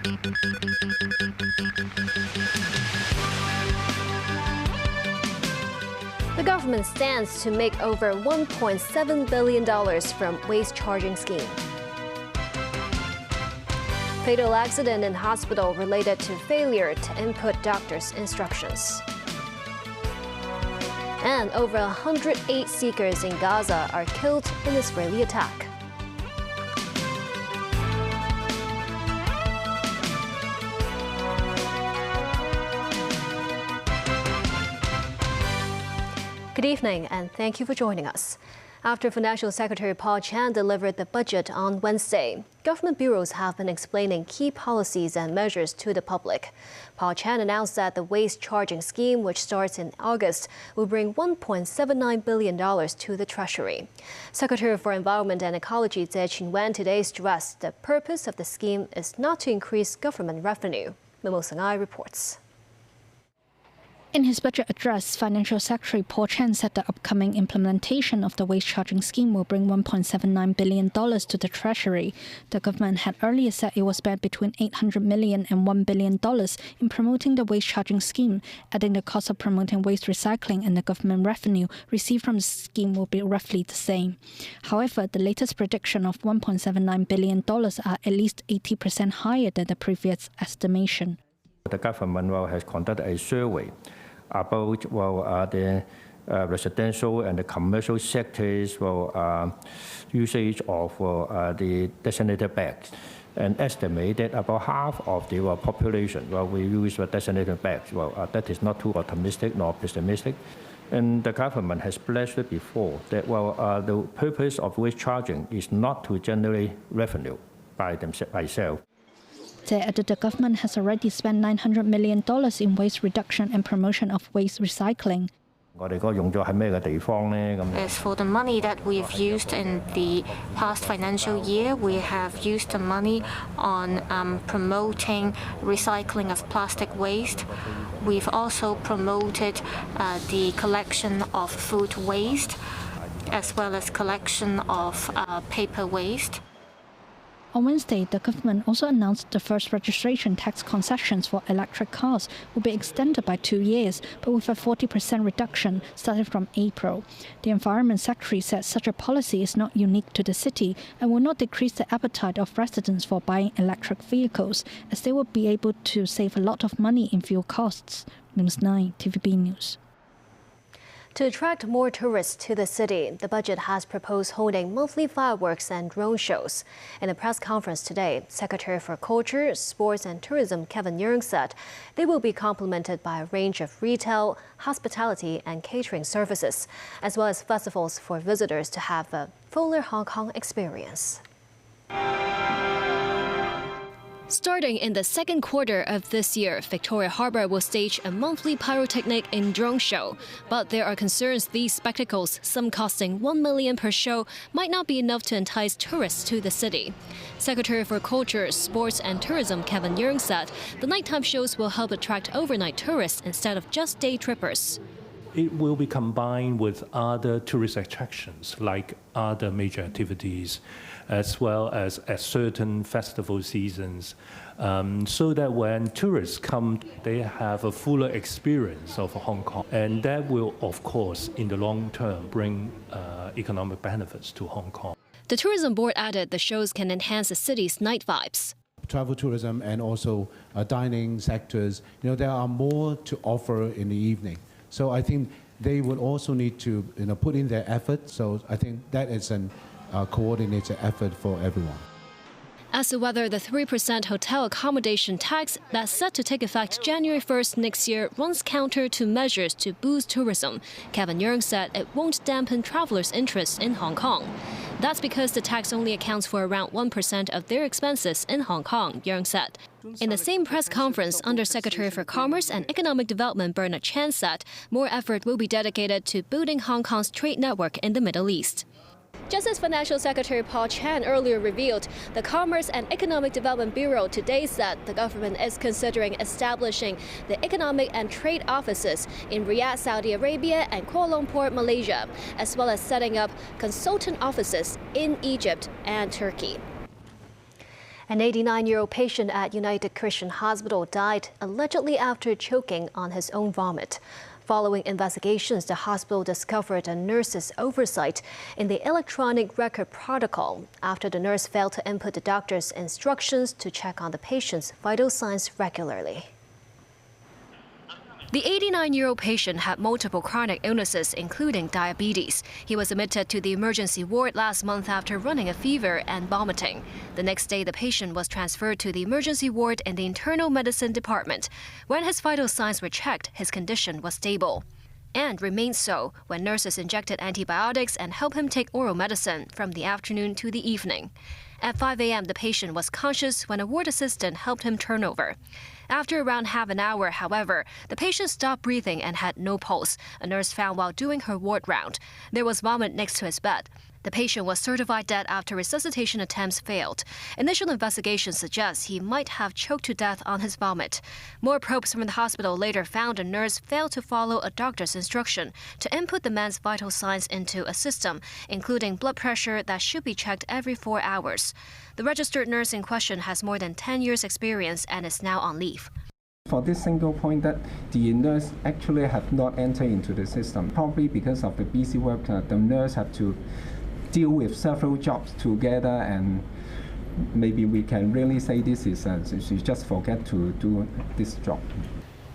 The government stands to make over $1.7 billion from waste charging scheme. Fatal accident in hospital related to failure to input doctor's instructions. And over 108 seekers in Gaza are killed in Israeli attack. Good evening, and thank you for joining us. After Financial Secretary Paul Chan delivered the budget on Wednesday, government bureaus have been explaining key policies and measures to the public. Paul Chan announced that the waste charging scheme, which starts in August, will bring $1.79 billion to the Treasury. Secretary for Environment and Ecology Tse Chin-wen today stressed the purpose of the scheme is not to increase government revenue. Memo Sang-ai reports. In his budget address, Financial Secretary Paul Chan said the upcoming implementation of the waste charging scheme will bring $1.79 billion to the Treasury. The government had earlier said it will spend between $800 million and $1 billion in promoting the waste charging scheme, adding the cost of promoting waste recycling and the government revenue received from the scheme will be roughly the same. However, the latest prediction of $1.79 billion are at least 80% higher than the previous estimation. The government has conducted a survey about the residential and the commercial sectors usage of the designated bags, and estimated about half of the population will use designated bags. That is not too optimistic nor pessimistic. And the government has pledged before that the purpose of waste charging is not to generate revenue by itself. They added the government has already spent $900 million in waste reduction and promotion of waste recycling. As for the money that we've used in the past financial year, we have used the money on promoting recycling of plastic waste. We've also promoted the collection of food waste, as well as collection of paper waste. On Wednesday, the government also announced the first registration tax concessions for electric cars will be extended by 2 years, but with a 40% reduction starting from April. The Environment Secretary said such a policy is not unique to the city and will not decrease the appetite of residents for buying electric vehicles, as they will be able to save a lot of money in fuel costs. News 9, TVB News. To attract more tourists to the city, the budget has proposed holding monthly fireworks and drone shows. In a press conference today, Secretary for Culture, Sports and Tourism Kevin Yeung said they will be complemented by a range of retail, hospitality and catering services, as well as festivals for visitors to have a fuller Hong Kong experience. Starting in the second quarter of this year, Victoria Harbour will stage a monthly pyrotechnic and drone show. But there are concerns these spectacles, some costing $1 million per show, might not be enough to entice tourists to the city. Secretary for Culture, Sports and Tourism Kevin Yeung said the nighttime shows will help attract overnight tourists instead of just day trippers. It will be combined with other tourist attractions like other major activities, as well as at certain festival seasons, so that when tourists come, they have a fuller experience of Hong Kong. And that will, of course, in the long term, bring economic benefits to Hong Kong. The tourism board added the shows can enhance the city's night vibes. Travel tourism and also dining sectors, there are more to offer in the evening. So I think they would also need to put in their effort. So I think that is a coordinated effort for everyone. As to whether the 3% hotel accommodation tax that's set to take effect January 1st next year runs counter to measures to boost tourism, Kevin Yeung said it won't dampen travelers' interest in Hong Kong. That's because the tax only accounts for around 1% of their expenses in Hong Kong, Yeung said. In the same press conference, Under Secretary for Commerce and Economic Development Bernard Chan said more effort will be dedicated to building Hong Kong's trade network in the Middle East. Just as Financial Secretary Paul Chan earlier revealed, the Commerce and Economic Development Bureau today said the government is considering establishing the economic and trade offices in Riyadh, Saudi Arabia and Kuala Lumpur, Malaysia, as well as setting up consultant offices in Egypt and Turkey. An 89-year-old patient at United Christian Hospital died allegedly after choking on his own vomit. Following investigations, the hospital discovered a nurse's oversight in the electronic record protocol after the nurse failed to input the doctor's instructions to check on the patient's vital signs regularly. The 89-year-old patient had multiple chronic illnesses, including diabetes. He was admitted to the emergency ward last month after running a fever and vomiting. The next day, the patient was transferred to the emergency ward in the internal medicine department. When his vital signs were checked, his condition was stable and remained so when nurses injected antibiotics and helped him take oral medicine from the afternoon to the evening. At 5 a.m., the patient was conscious when a ward assistant helped him turn over. After around half an hour, however, the patient stopped breathing and had no pulse, a nurse found while doing her ward round. There was vomit next to his bed. The patient was certified dead after resuscitation attempts failed. Initial investigation suggests he might have choked to death on his vomit. More probes from the hospital later found a nurse failed to follow a doctor's instruction to input the man's vital signs into a system, including blood pressure that should be checked every 4 hours. The registered nurse in question has more than 10 years' experience and is now on leave. For this single point that the nurse actually have not entered into the system, probably because of the busy work, the nurse have to deal with several jobs together, and maybe we can really say this is she just forget to do this job.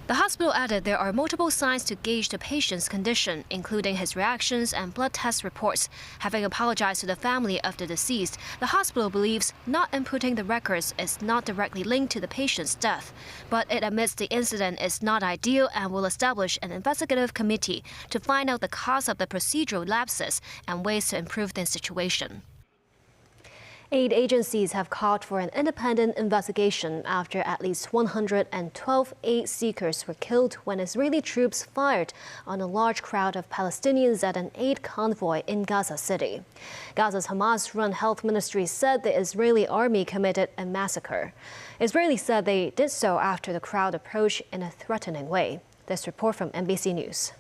The hospital added there are multiple signs to gauge the patient's condition, including his reactions and blood test reports. Having apologized to the family of the deceased, the hospital believes not inputting the records is not directly linked to the patient's death. But it admits the incident is not ideal and will establish an investigative committee to find out the cause of the procedural lapses and ways to improve the situation. Aid agencies have called for an independent investigation after at least 112 aid seekers were killed when Israeli troops fired on a large crowd of Palestinians at an aid convoy in Gaza City. Gaza's Hamas-run health ministry said the Israeli army committed a massacre. Israelis said they did so after the crowd approached in a threatening way. This report from NBC News.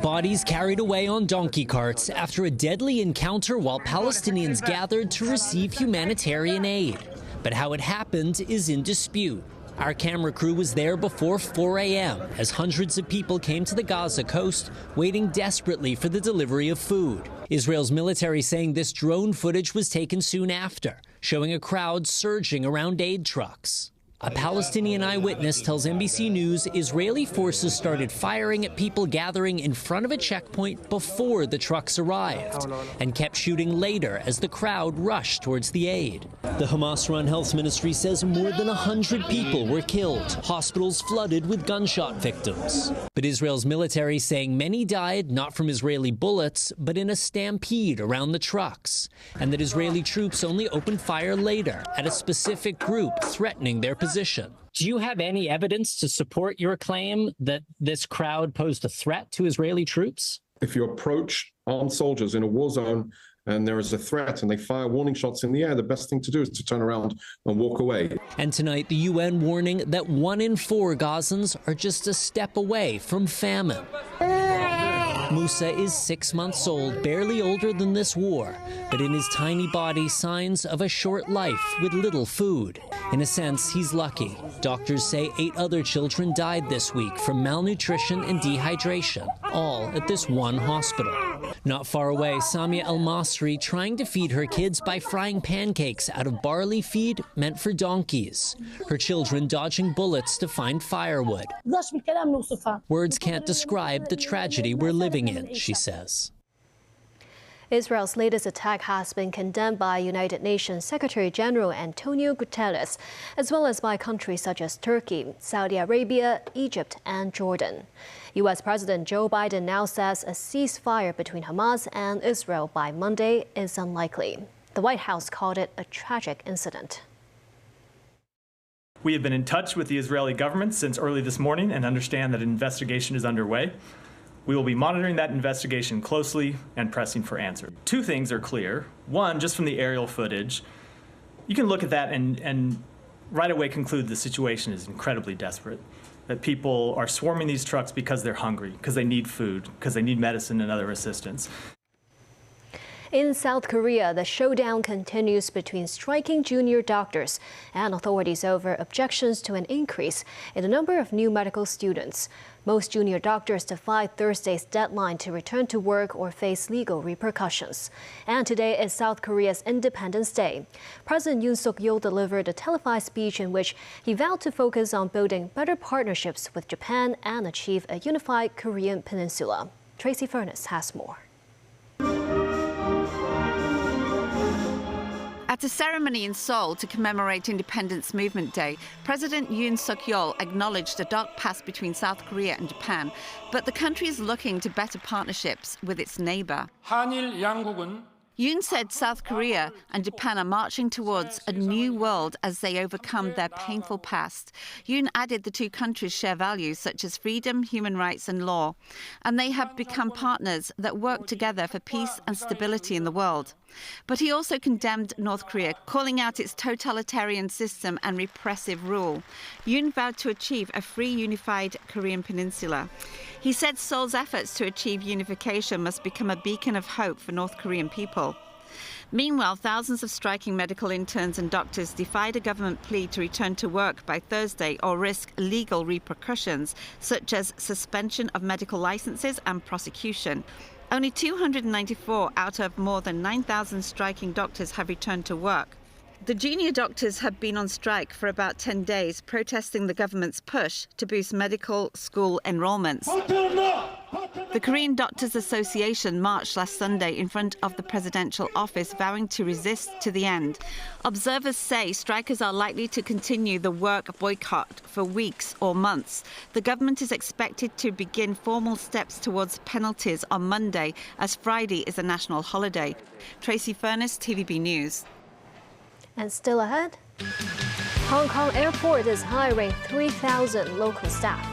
Bodies carried away on donkey carts after a deadly encounter while Palestinians gathered to receive humanitarian aid. But how it happened is in dispute. Our camera crew was there before 4 a.m. as hundreds of people came to the Gaza coast, waiting desperately for the delivery of food. Israel's military saying this drone footage was taken soon after, showing a crowd surging around aid trucks. A Palestinian eyewitness tells NBC News Israeli forces started firing at people gathering in front of a checkpoint before the trucks arrived and kept shooting later as the crowd rushed towards the aid. The Hamas-run health ministry says more than 100 people were killed, hospitals flooded with gunshot victims. But Israel's military saying many died not from Israeli bullets, but in a stampede around the trucks, and that Israeli troops only opened fire later at a specific group threatening their position. Do you have any evidence to support your claim that this crowd posed a threat to Israeli troops? If you approach armed soldiers in a war zone and there is a threat and they fire warning shots in the air, the best thing to do is to turn around and walk away. And tonight, the UN warning that 1 in 4 Gazans are just a step away from famine. Musa is 6 months old, barely older than this war, but in his tiny body, signs of a short life with little food. In a sense, he's lucky. Doctors say 8 other children died this week from malnutrition and dehydration, all at this one hospital. Not far away, Samia El-Masri trying to feed her kids by frying pancakes out of barley feed meant for donkeys. Her children dodging bullets to find firewood. Words can't describe the tragedy we're living in, she says. Israel's latest attack has been condemned by United Nations Secretary General Antonio Guterres, as well as by countries such as Turkey, Saudi Arabia, Egypt, and Jordan. U.S. President Joe Biden now says a ceasefire between Hamas and Israel by Monday is unlikely. The White House called it a tragic incident. We have been in touch with the Israeli government since early this morning and understand that an investigation is underway. We will be monitoring that investigation closely and pressing for answers. 2 things are clear. One, just from the aerial footage, you can look at that and right away conclude the situation is incredibly desperate, that people are swarming these trucks because they're hungry, because they need food, because they need medicine and other assistance. In South Korea, the showdown continues between striking junior doctors and authorities over objections to an increase in the number of new medical students. Most junior doctors defied Thursday's deadline to return to work or face legal repercussions. And today is South Korea's Independence Day. President Yoon Suk-yeol delivered a televised speech in which he vowed to focus on building better partnerships with Japan and achieve a unified Korean peninsula. Tracy Furness has more. At a ceremony in Seoul to commemorate Independence Movement Day, President Yoon Suk-yeol acknowledged a dark past between South Korea and Japan, but the country is looking to better partnerships with its neighbor. 한일 양국은 Yoon said South Korea and Japan are marching towards a new world as they overcome their painful past. Yoon added the two countries share values such as freedom, human rights and law, and they have become partners that work together for peace and stability in the world. But he also condemned North Korea, calling out its totalitarian system and repressive rule. Yoon vowed to achieve a free, unified Korean peninsula. He said Seoul's efforts to achieve unification must become a beacon of hope for North Korean people. Meanwhile, thousands of striking medical interns and doctors defied a government plea to return to work by Thursday or risk legal repercussions, such as suspension of medical licenses and prosecution. Only 294 out of more than 9,000 striking doctors have returned to work. The junior doctors have been on strike for about 10 days, protesting the government's push to boost medical school enrollments. The Korean Doctors Association marched last Sunday in front of the presidential office, vowing to resist to the end. Observers say strikers are likely to continue the work boycott for weeks or months. The government is expected to begin formal steps towards penalties on Monday, as Friday is a national holiday. Tracy Furness, TVB News. And still ahead, Hong Kong Airport is hiring 3,000 local staff.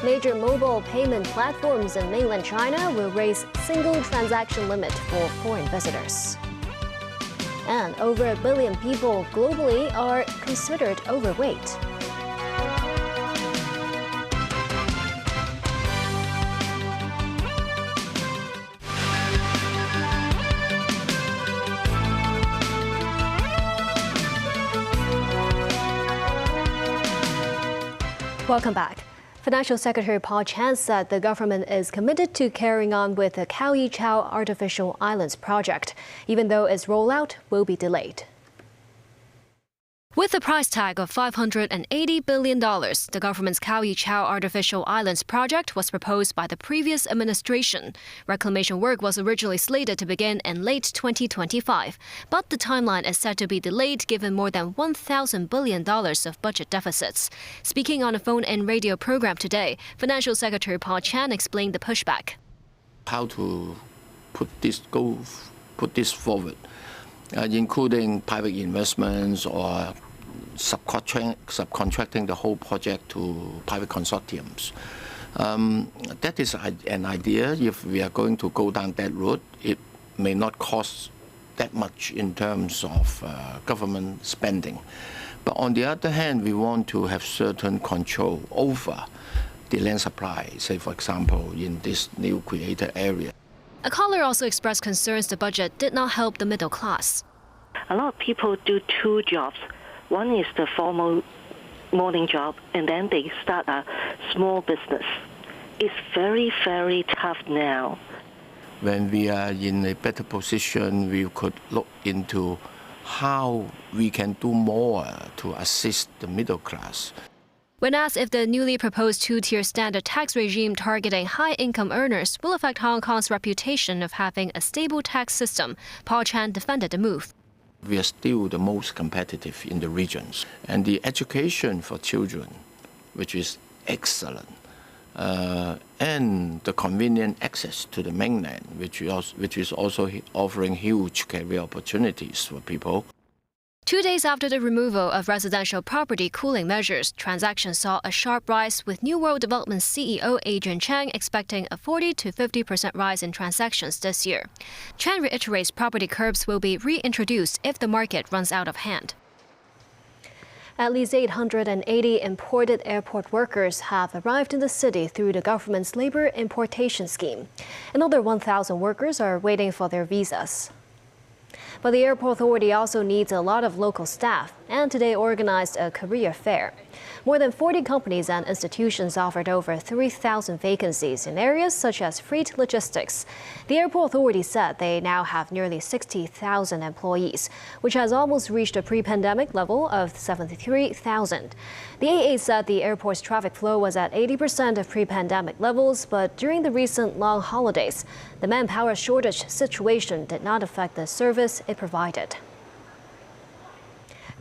Major mobile payment platforms in mainland China will raise single transaction limit for foreign visitors. And over 1 billion people globally are considered overweight. Welcome back. Financial Secretary Paul Chan said the government is committed to carrying on with the Chow Artificial Islands project, even though its rollout will be delayed. With a price tag of $580 billion, the government's Chow Artificial Islands project was proposed by the previous administration. Reclamation work was originally slated to begin in late 2025, but the timeline is set to be delayed given more than $1,000 billion of budget deficits. Speaking on a phone-in radio program today, Financial Secretary Paul Chan explained the pushback. How to put this forward, including private investments or subcontracting the whole project to private consortiums. That is an idea. If we are going to go down that route, it may not cost that much in terms of government spending. But on the other hand, we want to have certain control over the land supply, say, for example, in this new created area. A caller also expressed concerns the budget did not help the middle class. A lot of people do two jobs. One is the formal morning job, and then they start a small business. It's very, very tough now. When we are in a better position, we could look into how we can do more to assist the middle class. When asked if the newly proposed two-tier standard tax regime targeting high-income earners will affect Hong Kong's reputation of having a stable tax system, Paul Chan defended the move. We are still the most competitive in the regions. And the education for children, which is excellent, and the convenient access to the mainland, which is also offering huge career opportunities for people. 2 days after the removal of residential property cooling measures, transactions saw a sharp rise, with New World Development CEO Adrian Chang expecting a 40 to 50% rise in transactions this year. Chang reiterates property curbs will be reintroduced if the market runs out of hand. At least 880 imported airport workers have arrived in the city through the government's labor importation scheme. Another 1,000 workers are waiting for their visas. But the airport authority also needs a lot of local staff, and today organized a career fair. More than 40 companies and institutions offered over 3,000 vacancies in areas such as freight logistics. The airport authority said they now have nearly 60,000 employees, which has almost reached a pre-pandemic level of 73,000. The AA said the airport's traffic flow was at 80% of pre-pandemic levels, but during the recent long holidays, the manpower shortage situation did not affect the service it provided.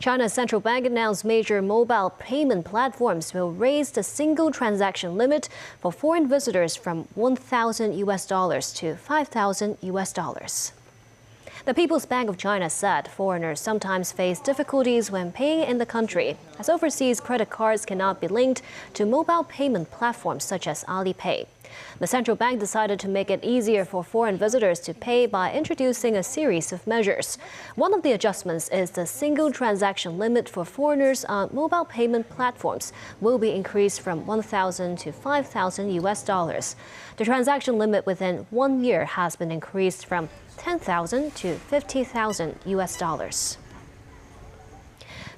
China's central bank announced major mobile payment platforms will raise the single transaction limit for foreign visitors from $1,000 to $5,000. The People's Bank of China said foreigners sometimes face difficulties when paying in the country, as overseas credit cards cannot be linked to mobile payment platforms such as Alipay. The central bank decided to make it easier for foreign visitors to pay by introducing a series of measures. One of the adjustments is the single transaction limit for foreigners on mobile payment platforms will be increased from $1,000 to $5,000. The transaction limit within 1 year has been increased from $10,000 to $50,000.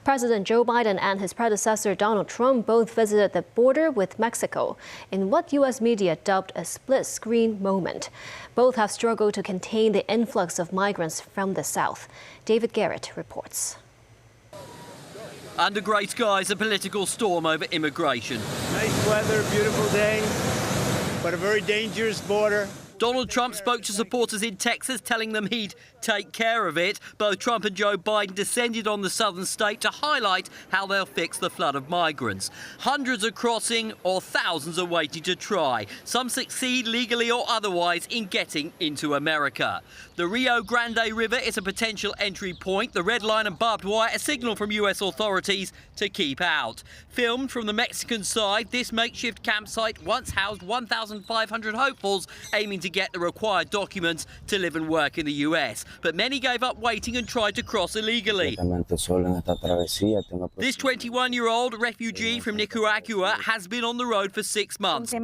President Joe Biden and his predecessor Donald Trump both visited the border with Mexico in what U.S. media dubbed a split-screen moment. Both have struggled to contain the influx of migrants from the south. David Garrett reports. Under grey skies, a political storm over immigration. Nice weather, beautiful day, but a very dangerous border. Donald Trump spoke to supporters in Texas, telling them he'd take care of it. Both Trump and Joe Biden descended on the southern state to highlight how they'll fix the flood of migrants. Hundreds are crossing, or thousands are waiting to try. Some succeed legally or otherwise in getting into America. The Rio Grande River is a potential entry point. The red line and barbed wire, a signal from US authorities to keep out. Filmed from the Mexican side, this makeshift campsite once housed 1,500 hopefuls aiming to get the required documents to live and work in the US. But many gave up waiting and tried to cross illegally. This 21-year-old refugee from Nicaragua has been on the road for 6 months. Aid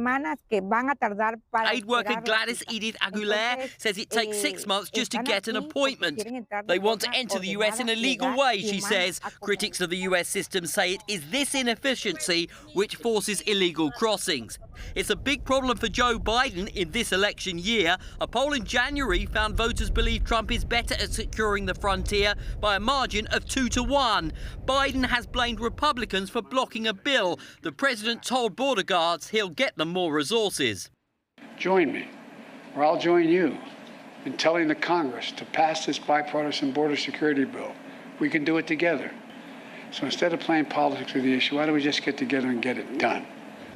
worker Gladys Edith Aguilar says it takes 6 months just to get an appointment. They want to enter the US in a legal way, she says. Critics of the US system say it is this inefficiency which forces illegal crossings. It's a big problem for Joe Biden in this election year. A poll in January found voters believe Trump is better at securing the frontier by a margin of 2 to 1. Biden has blamed Republicans for blocking a bill. The president told border guards he'll get them more resources. Join me, or I'll join you, in telling the Congress to pass this bipartisan border security bill. We can do it together. So instead of playing politics with the issue, why don't we just get together and get it done?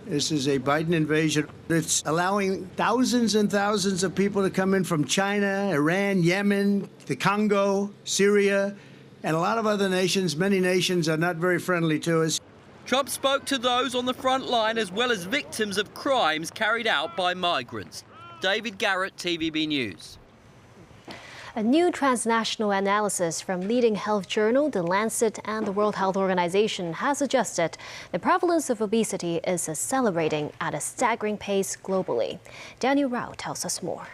This is a Biden invasion. It's allowing thousands and thousands of people to come in from China, Iran, Yemen, the Congo, Syria, and a lot of other nations. Many nations are not very friendly to us. Trump spoke to those on the front line as well as victims of crimes carried out by migrants. David Garrett, TVB News. A new transnational analysis from leading health journal The Lancet and the World Health Organization has suggested the prevalence of obesity is accelerating at a staggering pace globally. Daniel Rao tells us more.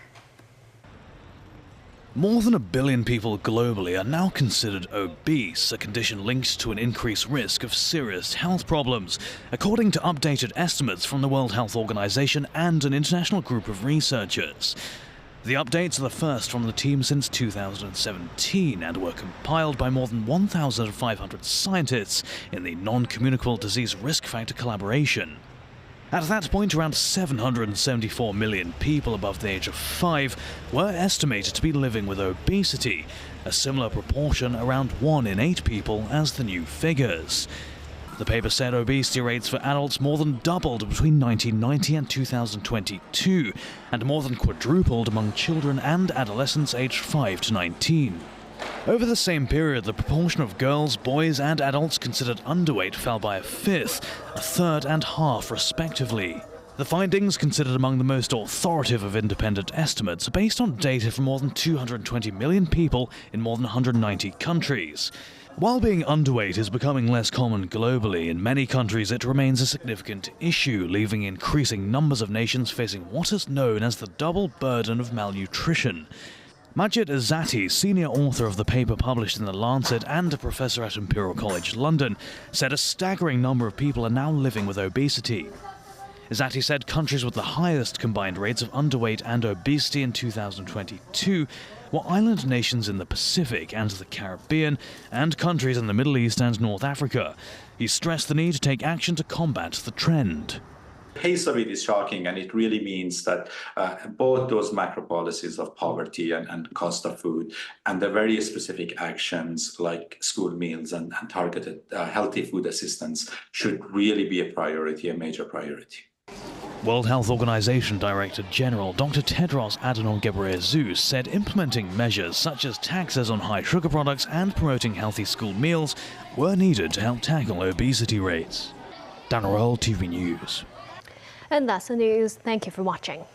More than 1 billion people globally are now considered obese, a condition linked to an increased risk of serious health problems, according to updated estimates from the World Health Organization and an international group of researchers. The updates are the first from the team since 2017 and were compiled by more than 1,500 scientists in the Non-Communicable Disease Risk Factor Collaboration. At that point, around 774 million people above the age of 5 were estimated to be living with obesity, a similar proportion, around 1 in 8 people, as the new figures. The paper said obesity rates for adults more than doubled between 1990 and 2022, and more than quadrupled among children and adolescents aged 5 to 19. Over the same period, the proportion of girls, boys and adults considered underweight fell by a fifth, a third and half respectively. The findings, considered among the most authoritative of independent estimates, are based on data from more than 220 million people in more than 190 countries. While being underweight is becoming less common globally, in many countries it remains a significant issue, leaving increasing numbers of nations facing what is known as the double burden of malnutrition. Majid Izzati, senior author of the paper published in The Lancet and a professor at Imperial College London, said a staggering number of people are now living with obesity. Izzati said countries with the highest combined rates of underweight and obesity in 2022 were island nations in the Pacific and the Caribbean, and countries in the Middle East and North Africa. He stressed the need to take action to combat the trend. The pace of it is shocking, and it really means that both those macro policies of poverty and cost of food and the very specific actions like school meals and targeted healthy food assistance should really be a priority, a major priority. World Health Organization Director General Dr. Tedros Adhanom Ghebreyesus said implementing measures such as taxes on high sugar products and promoting healthy school meals were needed to help tackle obesity rates. Dan Roll, TV News. And that's the news. Thank you for watching.